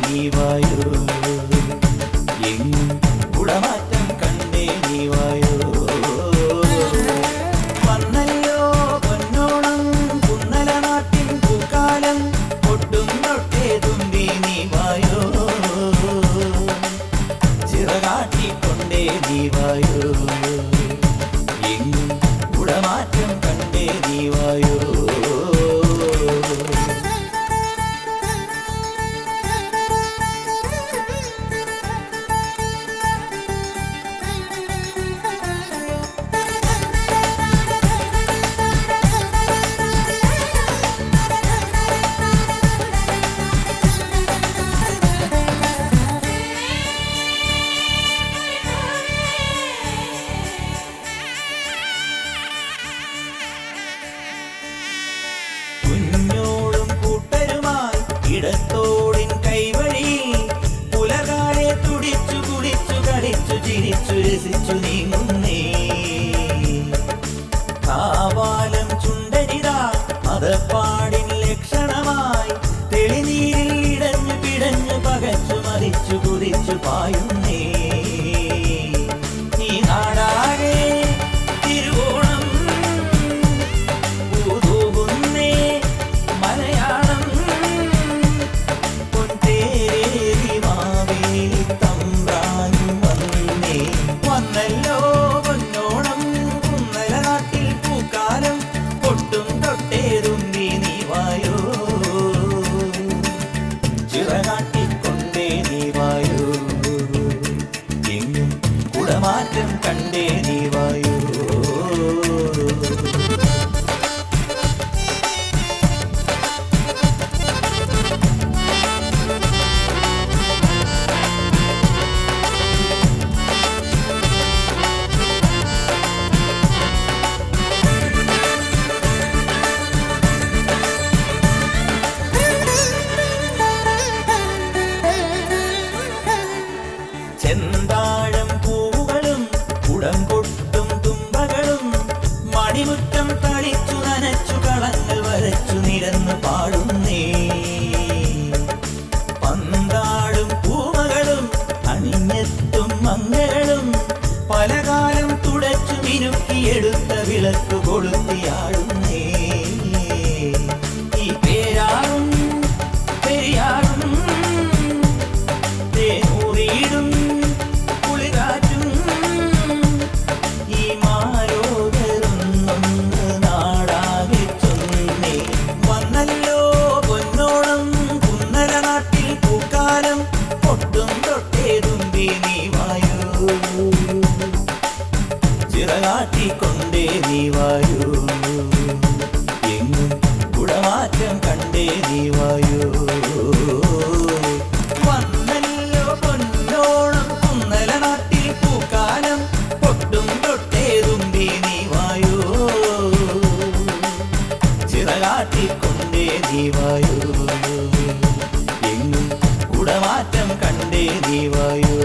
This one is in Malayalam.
നീ വായോ, എങ്ങും കുടമാറ്റം കണ്ടേ നീ വായോ. വന്നല്ലോ പൊന്നോണം കുന്നല നാട്ടിൻ പൂക്കാലം, ഒട്ടും തൊട്ടേ തുമ്പി നീ വായോ, ചിറകാട്ടിക്കൊണ്ടേ നീ വായോ, എങ്ങും കുടമാറ്റം കണ്ടേ നീ വായോ. ഇടത്തോടിൻ കൈവഴി പുലകാലെ തുടിച്ചു കുടിച്ചു കളിച്ചു ചിരിച്ചു രസിച്ചു നീങ്ങുന്നേ. കാവാലം ചുണ്ടരിതാ മതപ്പാടിൻ ലക്ഷണമായി തെളിനീരിൽ ഇടഞ്ഞു പിടഞ്ഞു പകച്ചു മറിച്ചു കുതിച്ചു പായുന്നേ. ഈ നാടാകെ തിരുവോണം പൂതൂകുന്നേ, മലയാളം വന്നല്ലോ പൊന്നോണം കുന്നല നാട്ടിൽ പൂക്കാലം, ഒട്ടും തൊട്ടേ തുമ്പി നീ വായോ, ചിറകാട്ടിക്കൊണ്ടേ നീ വായോ, എങ്ങും കുടമാറ്റം കണ്ടേ നീ വായോ. ചെന്താഴം പൂവുകളും കുടം കൊട്ടും തുമ്പകളും മണിമുറ്റം തളിച്ചു നനച്ചു കളങ്ങൾ വരച്ചു നിരന്നു പാടുന്നേ. പന്താടും പൂമകളും അണിഞ്ഞെത്തും മംഗളും പലകാലം തുടച്ചു മിനുക്കിയെടുത്ത വിളക്ക് കൊളുത്തിയാടുന്നേ. ഈ പേരാറും പെരിയാറും തേനൂറിയിടും ചിറകാട്ടിക്കൊണ്ടേ നീ വായോ, എങ്ങും കുടമാറ്റം കണ്ടേ നീ വായോ. വന്നല്ലോ പൊന്നോണം കുന്നല നാട്ടിൽ പൂക്കാലം, ഒട്ടും തൊട്ടേ തുമ്പി നീ വായോ, ചിറകാട്ടിക്കൊണ്ടേ നീ വായോ, എങ്ങും കുടമാറ്റം കണ്ടേ നീ വായോ.